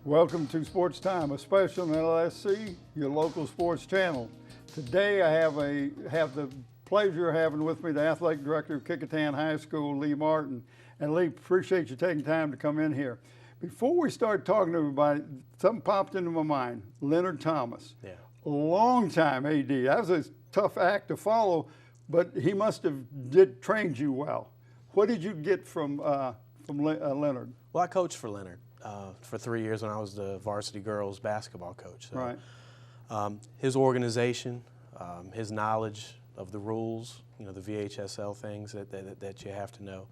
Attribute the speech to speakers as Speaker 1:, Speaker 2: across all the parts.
Speaker 1: Welcome to Sports Time, a special on LSC, your local sports channel. Today I have the pleasure of having with me the athletic director of Kecoughtan High School, Lee Martin. And Lee, appreciate you taking time to come in here. Before we start talking to everybody, something popped into my mind. Leonard Thomas, long time AD. That was a tough act to follow, but he must have trained you well. What did you get from Leonard?
Speaker 2: Well, I coached for Leonard for 3 years when I was the varsity girls basketball coach. So,
Speaker 1: right.
Speaker 2: His organization, his knowledge of the rules, the VHSL things that you have to know.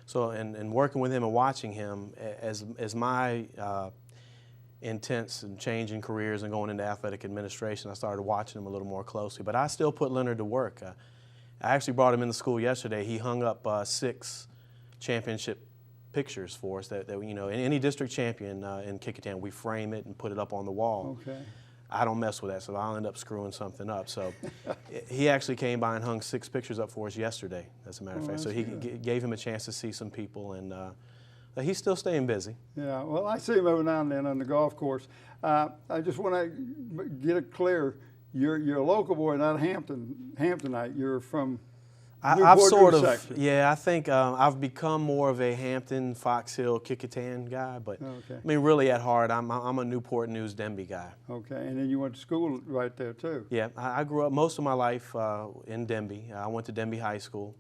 Speaker 2: So, and working with him and watching him as my intense and changing careers and going into athletic administration, I started watching him a little more closely. But I still put Leonard to work. I actually brought him into school yesterday. He hung up 6 championship pictures for us that in any district champion in Kecoughtan, we frame it and put it up on the wall.
Speaker 1: Okay.
Speaker 2: I don't mess with that, so I'll end up screwing something up. So he actually came by and hung 6 pictures up for us yesterday, as a matter of fact. So he gave him a chance to see some people, and he's still staying busy.
Speaker 1: Yeah, well, I see him every now and then on the golf course. I just want to get it clear. You're a local boy, not a Hamptonite. You're from
Speaker 2: I've sort of, I think I've become more of a Hampton, Fox Hill, Kecoughtan guy, but I mean, really at heart, I'm a Newport News, Denby guy.
Speaker 1: Okay, and then you went to school right there too.
Speaker 2: Yeah, I grew up most of my life in Denby. I went to Denby High School.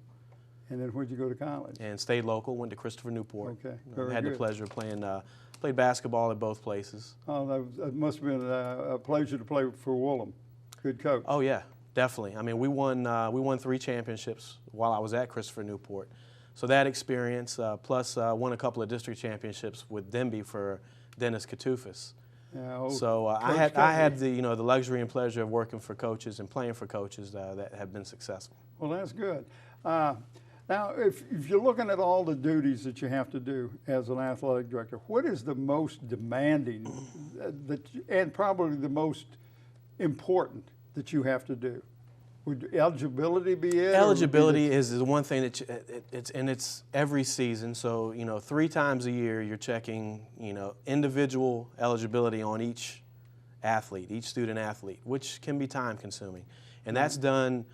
Speaker 1: And then where'd you go to college?
Speaker 2: And stayed local, went to Christopher Newport.
Speaker 1: Okay, very
Speaker 2: had
Speaker 1: good.
Speaker 2: the pleasure of played basketball at both places.
Speaker 1: Oh, that must have been a pleasure to play for Woolham. Good coach.
Speaker 2: Oh yeah. Definitely. I mean, we won 3 championships while I was at Christopher Newport. So that experience, plus won a couple of district championships with Denby for Dennis Katufis.
Speaker 1: Yeah,
Speaker 2: so I had the the luxury and pleasure of working for coaches and playing for coaches that have been successful.
Speaker 1: Well, that's good. Now, if you're looking at all the duties that you have to do as an athletic director, what is the most demanding and probably the most important that you have to do? Would eligibility be it?
Speaker 2: Eligibility is the one thing that it's every season. So 3 times a year you're checking individual eligibility on each athlete, each student athlete, which can be time consuming, and that's done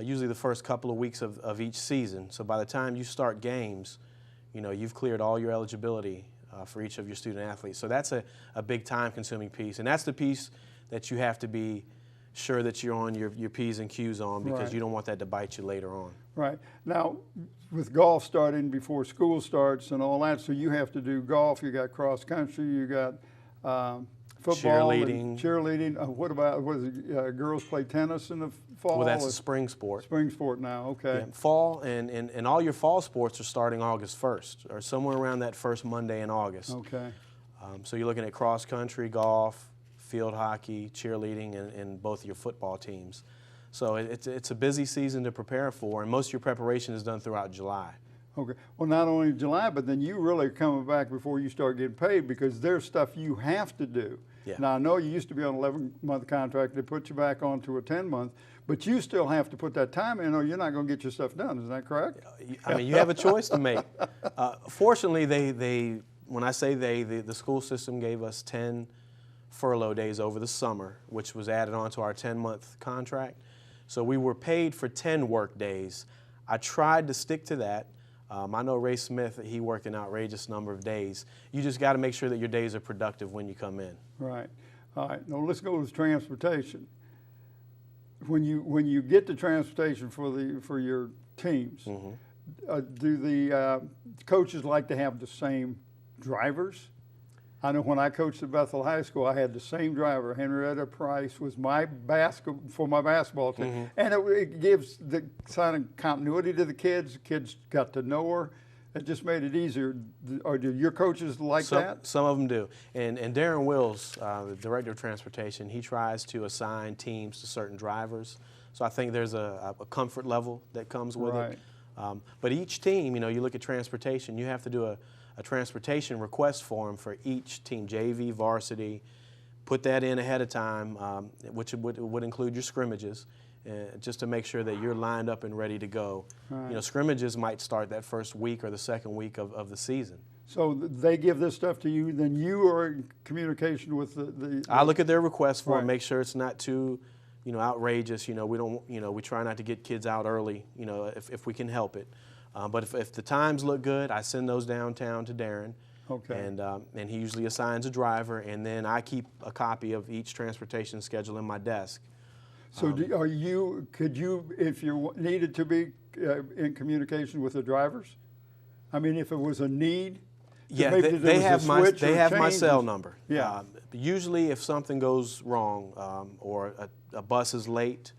Speaker 2: usually the first couple of weeks of each season. So by the time you start games, you've cleared all your eligibility for each of your student athletes. So that's a big time consuming piece, and that's the piece that you have to be sure that you're on your P's and Q's on, because you don't want that to bite you later on. Right.
Speaker 1: Now, with golf starting before school starts and all that, so you have to do golf, you got cross country, you got football, cheerleading. What about, girls play tennis in the fall?
Speaker 2: Well, that's a spring sport.
Speaker 1: Spring sport now, okay.
Speaker 2: Yeah, fall, and all your fall sports are starting August 1st, or somewhere around that first Monday in August.
Speaker 1: Okay.
Speaker 2: So you're looking at cross country, golf, field hockey, cheerleading, and both of your football teams. So it's a busy season to prepare for, and most of your preparation is done throughout July.
Speaker 1: Okay. Well, not only July, but then you really are coming back before you start getting paid, because there's stuff you have to do.
Speaker 2: Yeah.
Speaker 1: Now, I know you used to be on an 11-month contract. They put you back onto a 10-month, but you still have to put that time in, or you're not going to get your stuff done. Is that correct?
Speaker 2: I mean, you have a choice to make. Fortunately, when I say the school system gave us 10 furlough days over the summer, which was added onto our 10-month contract. So we were paid for 10 work days. I tried to stick to that. I know Ray Smith, he worked an outrageous number of days. You just got to make sure that your days are productive when you come in.
Speaker 1: Right. All right. Now let's go with transportation. When you get the transportation for your teams, do the coaches like to have the same drivers? I know when I coached at Bethel High School, I had the same driver. Henrietta Price was my for my basketball team. And it gives the kind of continuity to the kids. The kids got to know her. It just made it easier. Or do your coaches like that?
Speaker 2: Some of them do. And Darren Wills, the director of transportation, he tries to assign teams to certain drivers. So I think there's a comfort level that comes with it. But each team, you look at transportation, you have to do a transportation request form for each team, JV, varsity. Put that in ahead of time, which would include your scrimmages, just to make sure that you're lined up and ready to go. Right. Scrimmages might start that first week or the second week of the season.
Speaker 1: So they give this stuff to you, then you are in communication with the
Speaker 2: I look at their requests for
Speaker 1: Right.
Speaker 2: them, make sure it's not too, outrageous. We don't, we try not to get kids out early, if we can help it. But if the times look good, I send those downtown to Darren.
Speaker 1: Okay.
Speaker 2: And he usually assigns a driver, and then I keep a copy of each transportation schedule in my desk.
Speaker 1: So could you, if you needed to be in communication with the drivers? I mean, if it was a need?
Speaker 2: Yeah,
Speaker 1: maybe
Speaker 2: they have my
Speaker 1: change
Speaker 2: cell number.
Speaker 1: Yeah.
Speaker 2: Usually, if something goes wrong or a bus is late,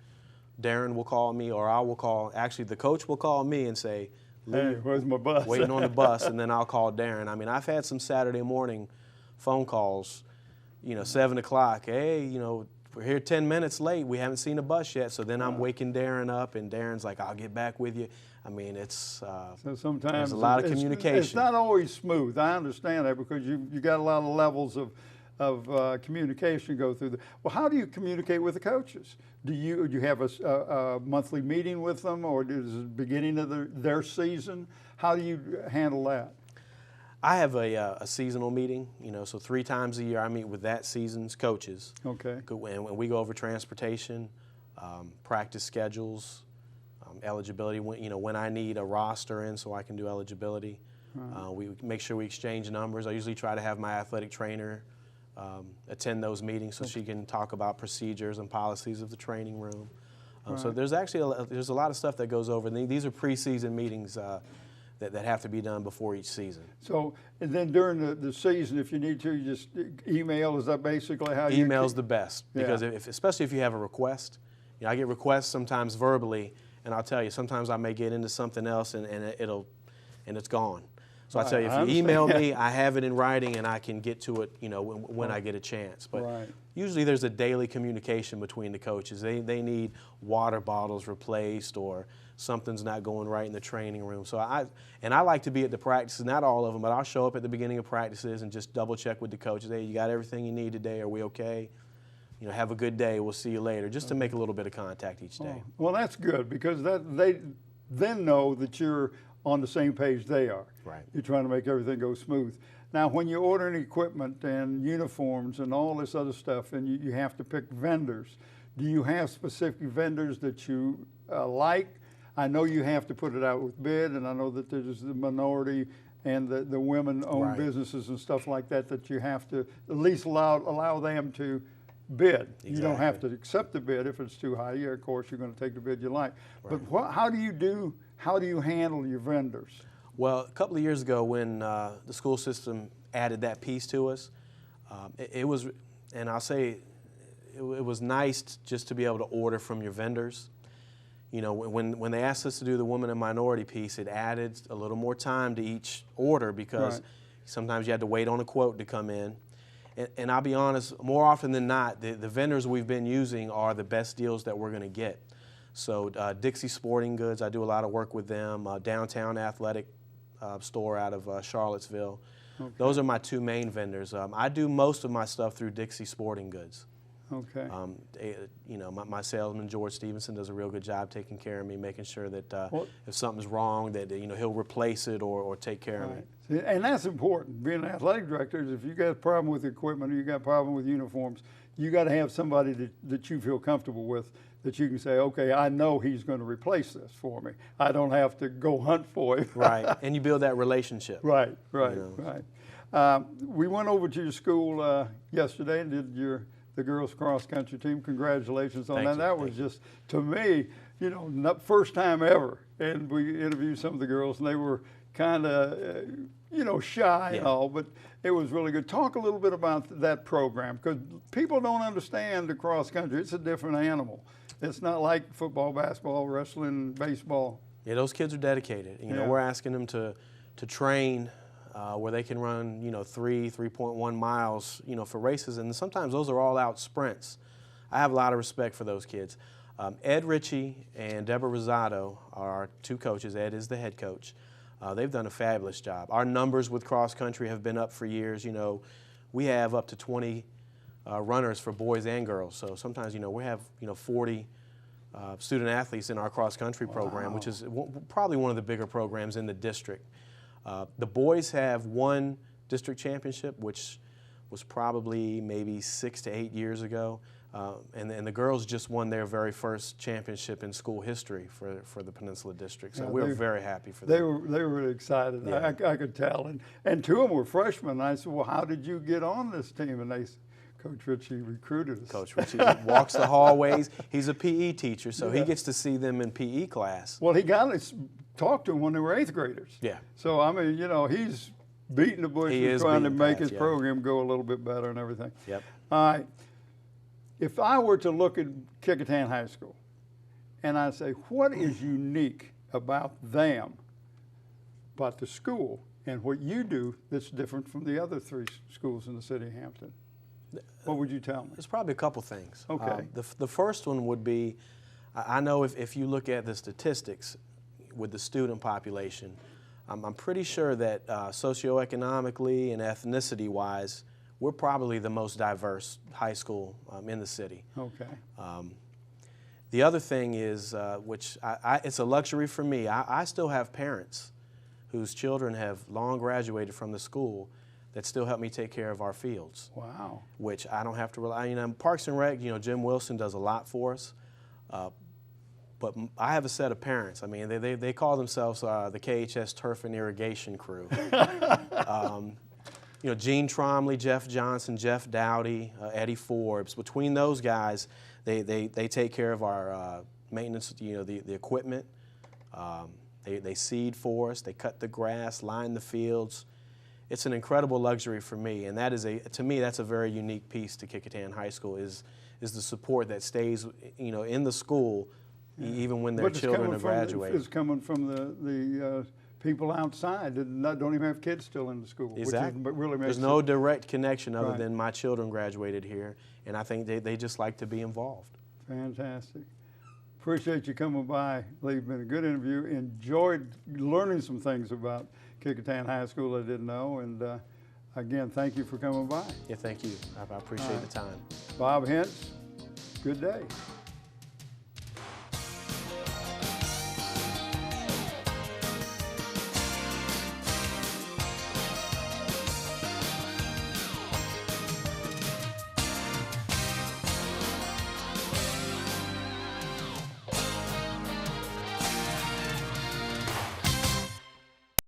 Speaker 2: Darren will call me, or I will call. Actually, the coach will call me and say,
Speaker 1: Hey, where's my bus?
Speaker 2: waiting on the bus, and then I'll call Darren. I mean, I've had some Saturday morning phone calls, 7 o'clock. Hey, we're here 10 minutes late. We haven't seen a bus yet. So then I'm waking Darren up, and Darren's like, I'll get back with you. I mean, it's
Speaker 1: So sometimes
Speaker 2: there's a lot of communication.
Speaker 1: It's not always smooth. I understand that because you got a lot of levels of communication go through. Well, how do you communicate with the coaches? Do you have a monthly meeting with them, or is it the beginning of their season? How do you handle that?
Speaker 2: I have a seasonal meeting, so 3 times a year I meet with that season's coaches.
Speaker 1: Okay.
Speaker 2: And we go over transportation, practice schedules, eligibility, when I need a roster in so I can do eligibility. Right. We make sure we exchange numbers. I usually try to have my athletic trainer attend those meetings so she can talk about procedures and policies of the training room.
Speaker 1: Right.
Speaker 2: So there's actually there's a lot of stuff that goes over. And these are preseason meetings that have to be done before each season.
Speaker 1: So, and then during the season, if you need to, you just email. Is that basically how you?
Speaker 2: Email's the best because
Speaker 1: Yeah.
Speaker 2: especially if you have a request. I get requests sometimes verbally, and I'll tell you, sometimes I may get into something else and it's gone. So I tell you, if you email me, I have it in writing and I can get to it, when I get a chance. But
Speaker 1: Right.
Speaker 2: usually there's a daily communication between the coaches. They need water bottles replaced or something's not going right in the training room. So I like to be at the practices, not all of them, but I'll show up at the beginning of practices and just double check with the coaches. Hey, you got everything you need today? Are we okay? Have a good day. We'll see you later. Just to make a little bit of contact each day.
Speaker 1: Oh, well, that's good because they then know that you're on the same page they are.
Speaker 2: Right.
Speaker 1: You're trying to make everything go smooth. Now, when you're ordering equipment and uniforms and all this other stuff, and you have to pick vendors, do you have specific vendors that you like? I know you have to put it out with bid, and I know that there's the minority and the women-owned
Speaker 2: Right.
Speaker 1: businesses and stuff like that you have to at least allow them to bid.
Speaker 2: Exactly.
Speaker 1: You don't have to accept the bid if it's too high. Yeah, of course, you're going to take the bid you like.
Speaker 2: Right.
Speaker 1: But how do you handle your vendors?
Speaker 2: Well, a couple of years ago when the school system added that piece to us, it was, and I'll say, it was nice just to be able to order from your vendors. When they asked us to do the women and minority piece, it added a little more time to each order because
Speaker 1: Right.
Speaker 2: sometimes you had to wait on a quote to come in. And I'll be honest, more often than not, the vendors we've been using are the best deals that we're going to get. So Dixie Sporting Goods, I do a lot of work with them. Downtown Athletic store out of Charlottesville.
Speaker 1: Okay.
Speaker 2: Those are my 2 main vendors. I do most of my stuff through Dixie Sporting Goods.
Speaker 1: Okay.
Speaker 2: My salesman George Stevenson does a real good job taking care of me, making sure that if something's wrong, that he'll replace it or take care of me.
Speaker 1: See, and that's important. Being an athletic director, is if you got a problem with equipment or you got a problem with uniforms, you got to have somebody that you feel comfortable with, that you can say, okay, I know he's going to replace this for me. I don't have to go hunt for him.
Speaker 2: Right, and you build that relationship.
Speaker 1: Right. We went over to your school yesterday and did the girls cross country team. Congratulations on
Speaker 2: Thank
Speaker 1: that.
Speaker 2: you.
Speaker 1: That was just, to me, not first time ever. And we interviewed some of the girls, and they were kind of, shy and all, but it was really good. Talk a little bit about that program, because people don't understand the cross country. It's a different animal. It's not like football, basketball, wrestling, baseball.
Speaker 2: Yeah, those kids are dedicated. We're asking them to train where they can run, 3.1 miles, for races, and sometimes those are all-out sprints. I have a lot of respect for those kids. Ed Ritchie and Deborah Rosado are our 2 coaches. Ed is the head coach. They've done a fabulous job. Our numbers with cross country have been up for years. We have up to 20 runners for boys and girls. So sometimes, we have, 40 student athletes in our cross country program, which is probably one of the bigger programs in the district. The boys have one district championship, which was probably maybe 6 to 8 years ago. And the girls just won their very first championship in school history for the Peninsula District. So
Speaker 1: Yeah,
Speaker 2: we're very happy for
Speaker 1: they
Speaker 2: them.
Speaker 1: they were really excited.
Speaker 2: Yeah.
Speaker 1: I could tell. And two of them were freshmen. And I said, well, how did you get on this team? And they said, Coach Ritchie recruited us.
Speaker 2: Coach Ritchie walks the hallways. He's a PE teacher, so he gets to see them in PE class.
Speaker 1: Well, he got to talk to them when they were 8th graders.
Speaker 2: Yeah.
Speaker 1: So, I mean, you know, he's beating the bushes, trying to make his program go a little bit better and everything.
Speaker 2: Yep.
Speaker 1: All right. If I were to look at Kecoughtan High School and I say, what is unique about them, about the school, and what you do that's different from the other 3 schools in the city of Hampton, what would you tell me?
Speaker 2: There's probably a couple things.
Speaker 1: Okay.
Speaker 2: The first one would be, I know if you look at the statistics with the student population, I'm pretty sure that socioeconomically and ethnicity-wise, we're probably the most diverse high school in the city.
Speaker 1: Okay.
Speaker 2: The other thing is, which it's a luxury for me, I still have parents whose children have long graduated from the school that still help me take care of our fields.
Speaker 1: Wow.
Speaker 2: Which I don't have to rely, you know, Parks and Rec, you know, Jim Wilson does a lot for us. But I have a set of parents. I mean, they call themselves the KHS Turf and Irrigation Crew. You know, Gene Tromley, Jeff Johnson, Jeff Dowdy, Eddie Forbes. Between those guys, they take care of our maintenance, you know, the equipment. They seed for us. They cut the grass, line the fields. It's an incredible luxury for me, and that is to me, that's a very unique piece to Kecoughtan High School is the support that stays, you know, in the school, even when their children have graduated.
Speaker 1: It's coming from the people outside that don't even have kids still in the school.
Speaker 2: Exactly.
Speaker 1: Which really makes
Speaker 2: There's no direct connection other than my children graduated here, and I think they just like to be involved.
Speaker 1: Fantastic. Appreciate you coming by, Lee. It's been a good interview. Enjoyed learning some things about Kecoughtan High School I didn't know. And again, thank you for coming by.
Speaker 2: Yeah, thank you. I appreciate the time.
Speaker 1: Bob Hintz, good day.